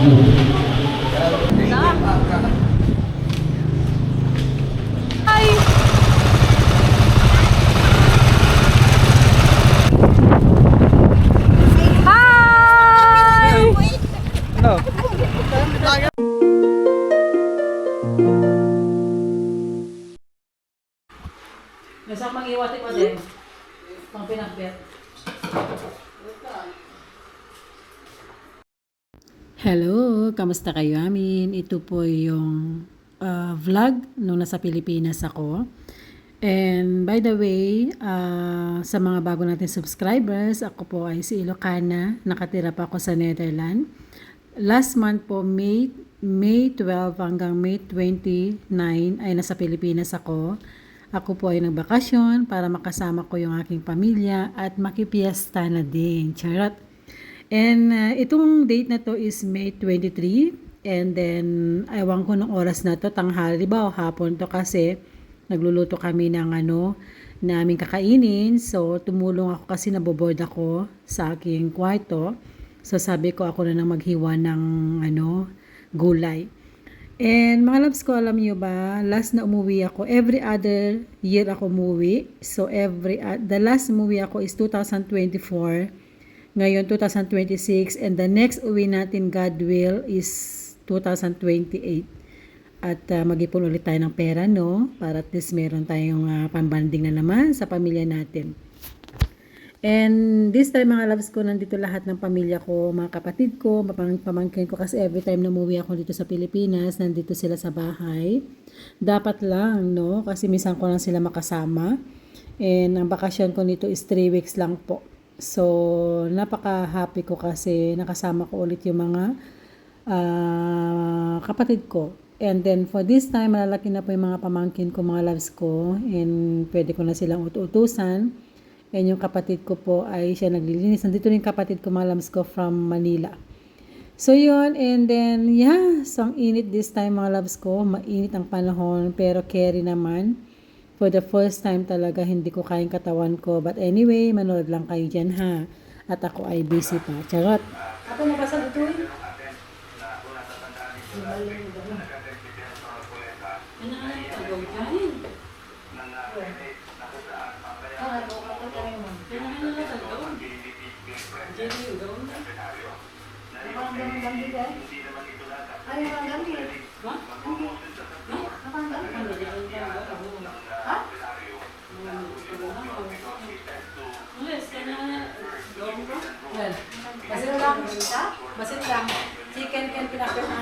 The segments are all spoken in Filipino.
Nasa mangiwati pa din. Pang pinagbet. Hello, kamusta kayo amin? Ito po yung vlog nung nasa Pilipinas ako. And by the way, sa mga bago natin subscribers, ako po ay si Ilocana. Nakatira pa ako sa Netherlands. Last month po, May 12 hanggang May 29 ay nasa Pilipinas ako. Ako po ay nagbakasyon para makasama ko yung aking pamilya at makipiesta na din. Charot! And itong date na to is May 23. And then, ewan ko ng oras na to, tanghali ba o hapon to kasi nagluluto kami ng naming kakainin. So, tumulong ako kasi naboboard ako sa aking kwarto. So, sabi ko ako na nang maghiwa ng gulay. And mga loves ko, alam niyo ba, last na umuwi ako, every other year ako umuwi. So, the last umuwi ako is 2024. Ngayon, 2026. And the next uwi natin, God will, is 2028. At mag-ipon ulit tayo ng pera, no? Para at least meron tayong pambanding na naman sa pamilya natin. And this time, mga loves ko, nandito lahat ng pamilya ko, mga kapatid ko, pamangkin ko, kasi every time na umuwi ako dito sa Pilipinas, nandito sila sa bahay. Dapat lang, no? Kasi minsan ko lang sila makasama. And ang bakasyon ko nito is 3 weeks lang po. So, napaka-happy ko kasi nakasama ko ulit yung mga kapatid ko. And then, for this time, malalaki na po yung mga pamangkin ko, mga loves ko. And pwede ko na silang utusan. And yung kapatid ko po ay siya naglilinis. Nandito rin kapatid ko, mga loves ko, from Manila. So, yun. And then, yeah. So, ang init this time, mga loves ko. Mainit ang panahon. Pero carry naman. For the first time talaga, hindi ko kayang katawan ko. But anyway, manood lang kayo dyan, ha. At ako ay busy pa. Charot. Ako nabasa dito eh. Basit lang. Chicken can pinapit na.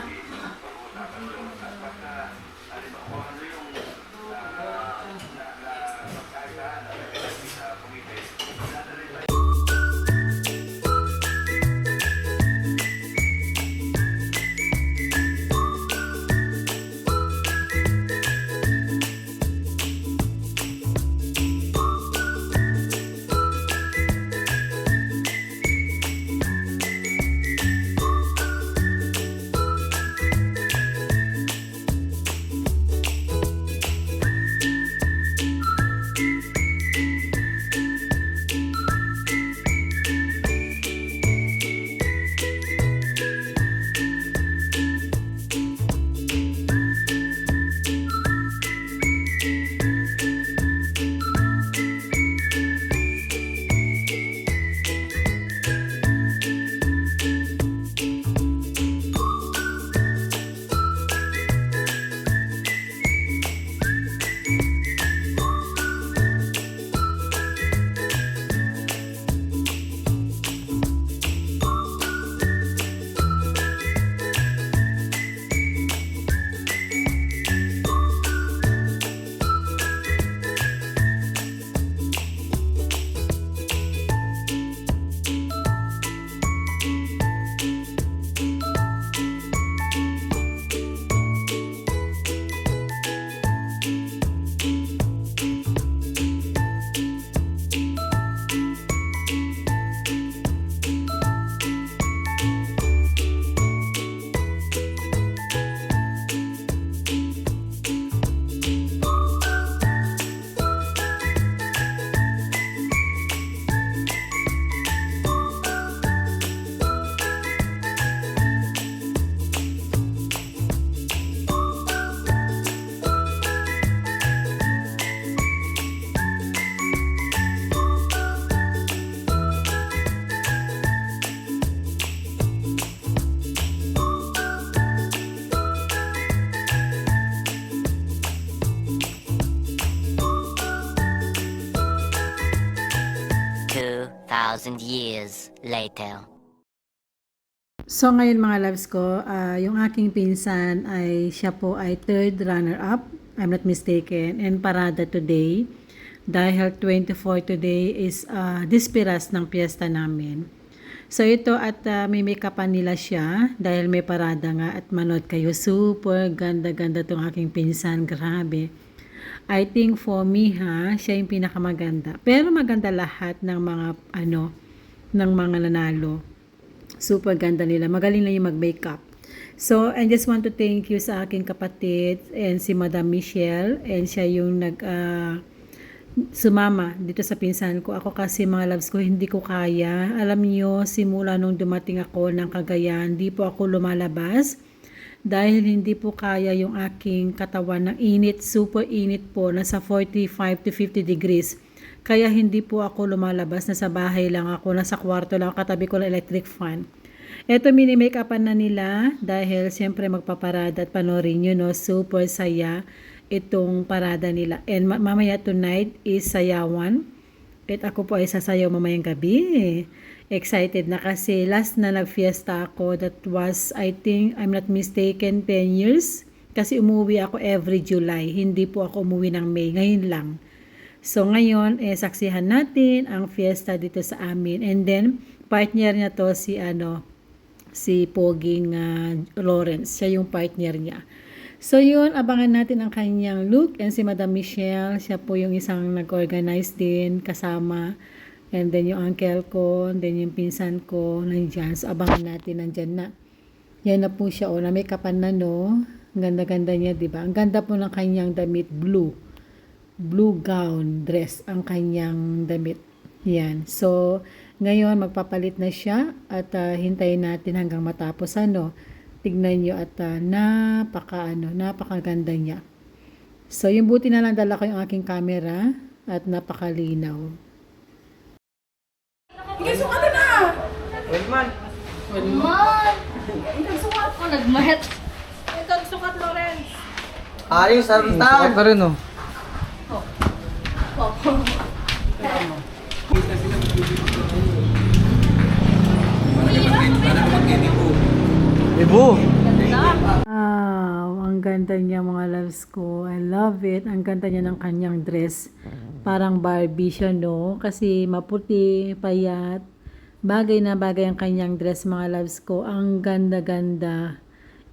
2,000 years later. So ngayon mga loves ko, yung aking pinsan ay siya po ay third runner-up, I'm not mistaken, and parada today. Dahil 24 today is dispiras ng piyesta namin. So ito at may make-upan nila siya dahil may parada nga at manood kayo. Super ganda-ganda tong aking pinsan, grabe. I think for me siya yung pinakamaganda. Pero maganda lahat ng mga ng mga nanalo. Super ganda nila. Magaling lang yung mag-makeup. So, I just want to thank you sa aking kapatid and si Madam Michelle. And siya yung sumama dito sa pinsan ko. Ako kasi mga loves ko, hindi ko kaya. Alam niyo, simula nung dumating ako ng Cagayan, hindi po ako lumalabas. Dahil hindi po kaya yung aking katawan ng init. Super init po. Nasa 45 to 50 degrees. Kaya hindi po ako lumalabas, nasa bahay lang ako, nasa kwarto lang, katabi ko ng electric fan. Eto, mini-make-upan na nila dahil siyempre magpaparada at panorin nyo, no? Super saya itong parada nila. And mamaya tonight is sayawan. At ako po ay sasayaw mamayang gabi. Excited na kasi last na nag-fiesta ako, that was, I think, I'm not mistaken, 10 years. Kasi umuwi ako every July. Hindi po ako umuwi ng May. Ngayon lang. So ngayon, saksihan natin ang fiesta dito sa amin. And then, partner niya to si Poging Lawrence. Siya yung partner niya. So yun, abangan natin ang kanyang look. And si Madam Michelle, siya po yung isang nag-organize din kasama. And then yung uncle ko, and then yung pinsan ko, nandyan. So abangan natin, nandyan na. Yan na po siya, na may kapan na, no? Ang ganda-ganda niya, diba? Ang ganda po ng kanyang damit, blue gown, dress ang kanyang damit. Yan. So, ngayon magpapalit na siya at hintayin natin hanggang matapos Tignan nyo at napakaganda niya. So, yung buti na lang dala ko yung aking camera at napakalinaw. Hindi, sukat na! Wellman! Nagsukat ko, nagmahet. Ito, sukat, Lawrence. Ayos, sarap na! Sukat na rin, oh. Ibo! Ang ganda niya mga loves ko. I love it. Ang ganda niya ng kanyang dress. Parang Barbie siya, no? Kasi maputi, payat. Bagay na bagay ang kanyang dress mga loves ko. Ang ganda-ganda.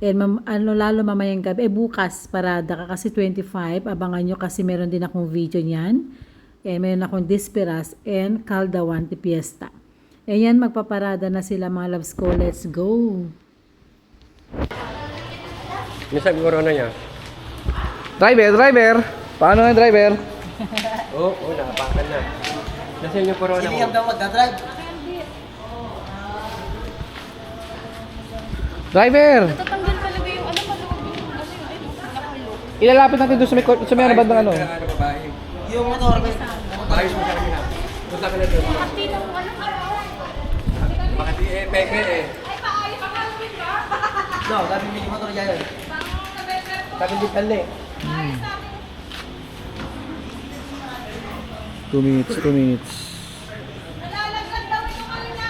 And lalo mamayang gabi, bukas parada ka kasi 25, abangan nyo kasi meron din akong video niyan. Meron akong Dispiras and Caldawan de Fiesta. Yan, magpaparada na sila mga loves ko. Let's go! Minsan corona niya. Driver! Paano nga driver? Oo, nakapakan na. Nasaan yung corona mo? Hindi daw magdadrive. Driver! Tatanggal talaga yung nakalog. Ilalapit natin doon sa may bandang Yung motor, Ayos mo siya kanina. Punta ka na doon. Pati ng Makati peke no, dati may motor dyan. Sabi di tali. 2 minutes. Nalalaglag daw ito kanina.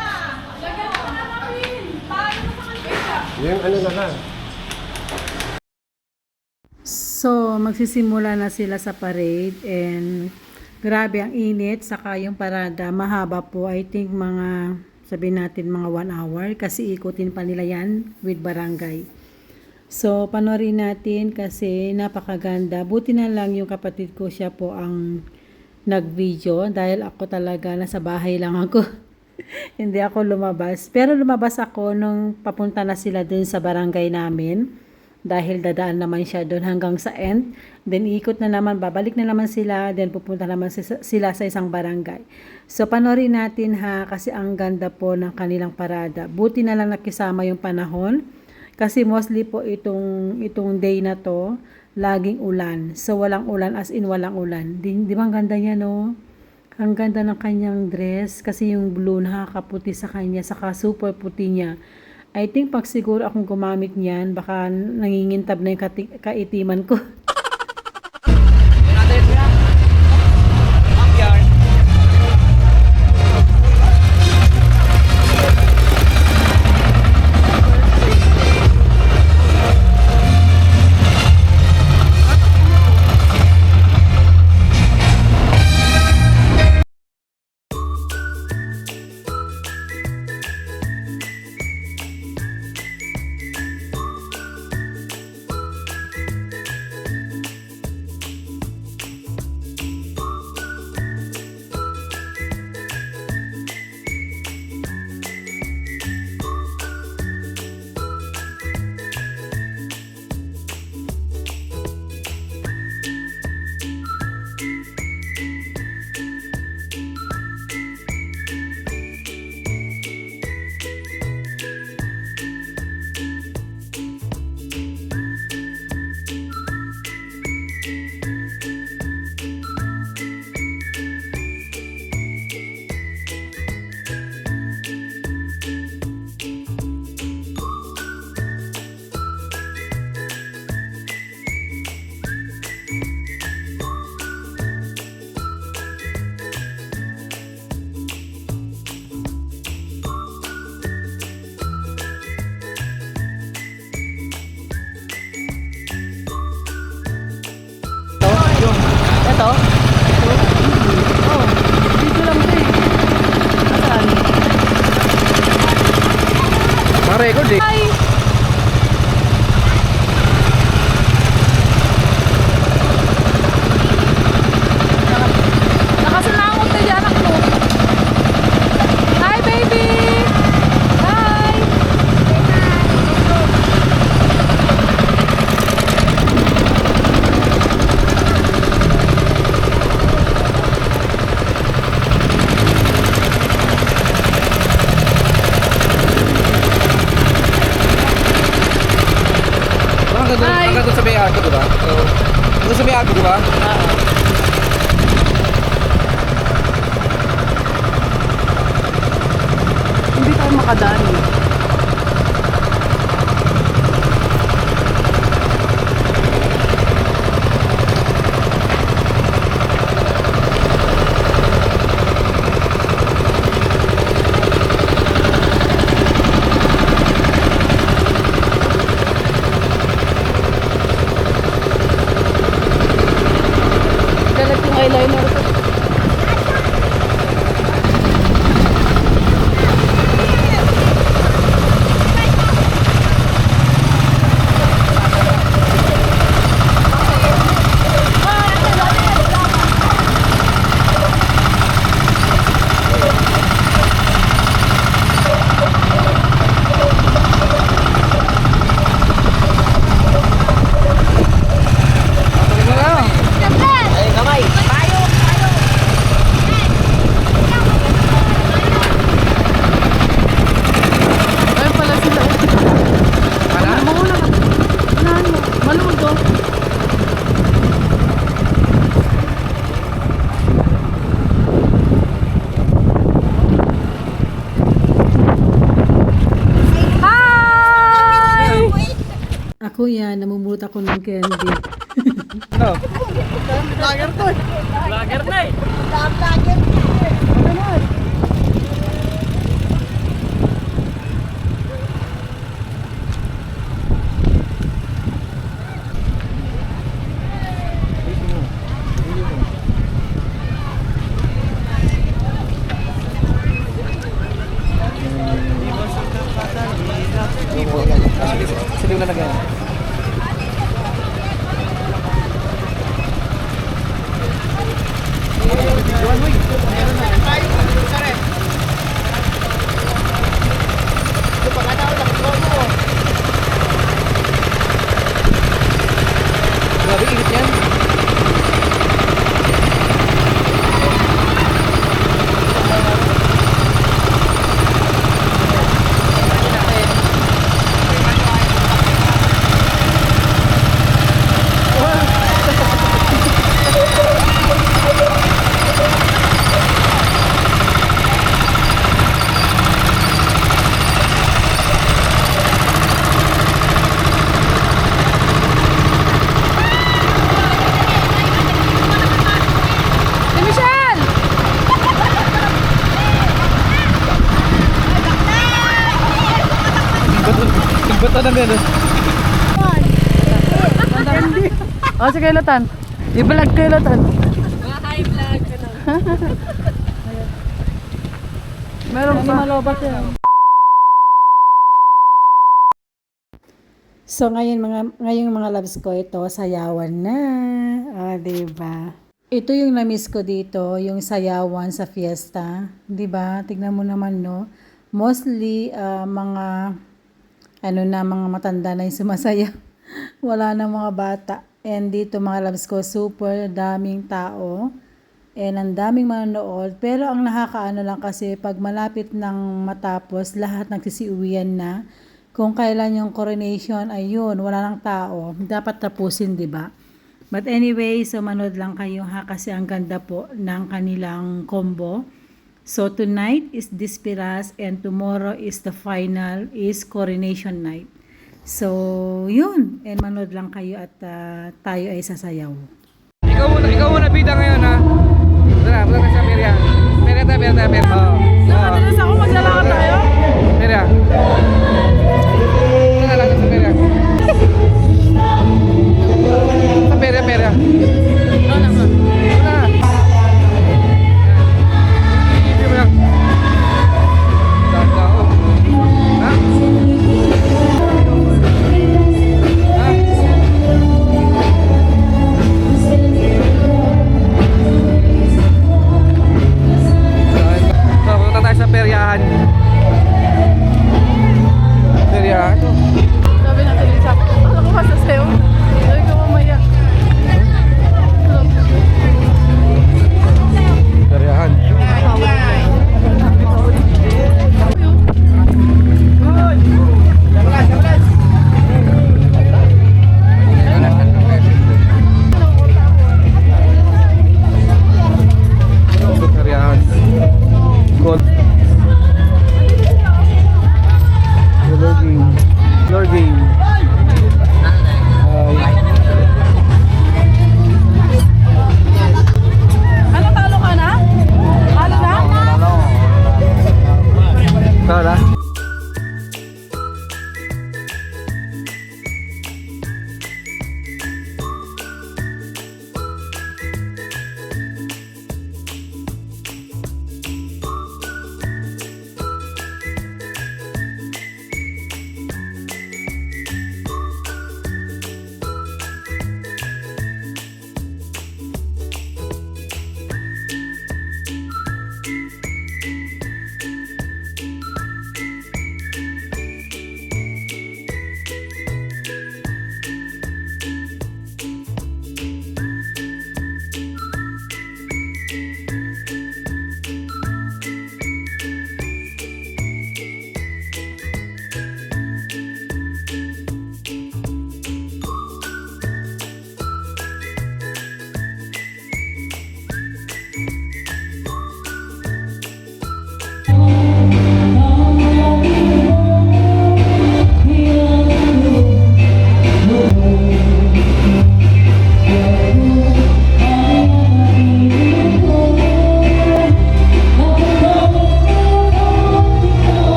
Lagyan mo na namin. Paano mo sa kanina? Yung na lang. So, magsisimula na sila sa parade and grabe ang init, saka yung parada mahaba po, I think mga sabihin natin mga 1 hour kasi ikutin pa nila yan with barangay. So, panoorin natin kasi napakaganda. Buti na lang yung kapatid ko, siya po ang nag-video dahil ako talaga nasa bahay lang ako. Hindi ako lumabas. Pero lumabas ako nung papunta na sila dun sa barangay namin dahil dadaan naman siya dun hanggang sa end. Then ikot na naman, babalik na naman sila, then pupunta naman sila sa isang barangay. So panoorin natin kasi ang ganda po ng kanilang parada. Buti na lang nakisama yung panahon kasi mostly po itong day na to laging ulan. So walang ulan, as in walang ulan. Di ba ang ganda niya, no? Ang ganda ng kanyang dress kasi yung blue nakakaputi sa kanya, saka super puti niya. I think pag siguro akong gumamit niyan, baka nangingintab na yung kaitiman ko. ba? Hindi tayo makadaan eh. Galag yung eyeliner ko. Ay, kamay. Ayun pala sila. Ano? Mauna ka. Ano? Maludo. Hi! Ako yan, namumulot ako ng candy. No. Lager to. Lager na eh. Sino na lagyan? Grabe, init yan. Si Michelle! Tigbato na meron. O, sige, Latan. I-vlog ko yung Latan. High-vlog ka na. Meron pa. Malobat yan. So ngayong mga loves ko, ito sayawan na. Ah, 'di ba? Ito yung na-miss ko dito, yung sayawan sa fiesta, 'di ba? Tignan mo naman, no. Mostly mga mga matanda na yung sumasayaw. Wala na mga bata. And dito mga loves ko, super daming tao. And ang daming manonood. Pero ang nakakaano lang kasi pag malapit ng matapos, lahat nagsisiuwian na. Kung kailan yung coronation, ayun, wala nang tao. Dapat tapusin, di ba? But anyway, so manood lang kayo ha kasi ang ganda po ng kanilang combo. So tonight is Dispiras and tomorrow is the final is coronation night. So yun, and manood lang kayo at tayo ay sasayaw. Ikaw muna bida ngayon ha. Tara, punta ka sa Miriam.